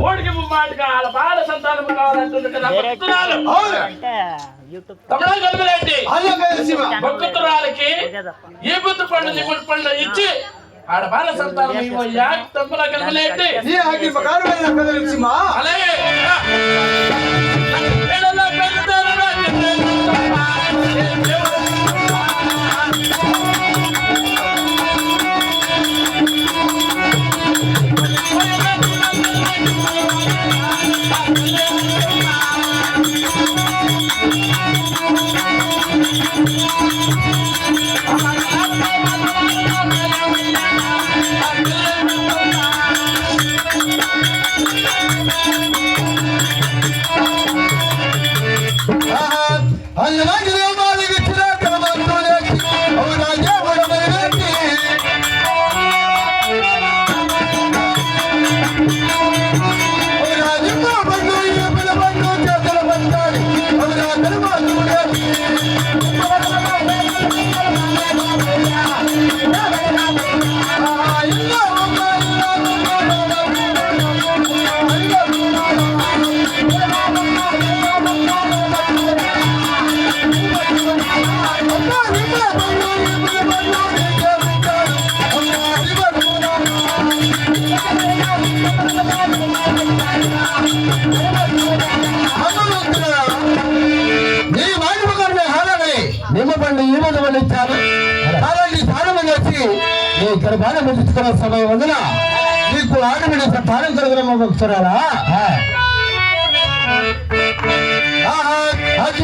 ఓడికి ముమ్మాటిగా వాళ్ళ బాల సంతానం కావాలంటుంది కదా భక్తురాలు భక్తురాలకి ఈ బుద్ధి పండు నిమ్మడి పండు ఇచ్చి ఆడ బాల సంతానం ఇవ్వయ్యా తప్పులా కలగలేంటి అలాగే నిమ్మపండు ఈ మంది వాళ్ళు ఇచ్చారు. అలాంటి స్థానం వచ్చి ఇక్కడ బాగా మెచ్చుకున్న సమయం వందన నీకు ఆడబిడ్డ స్థానం కలుగురమ్మ భక్తురాలా అది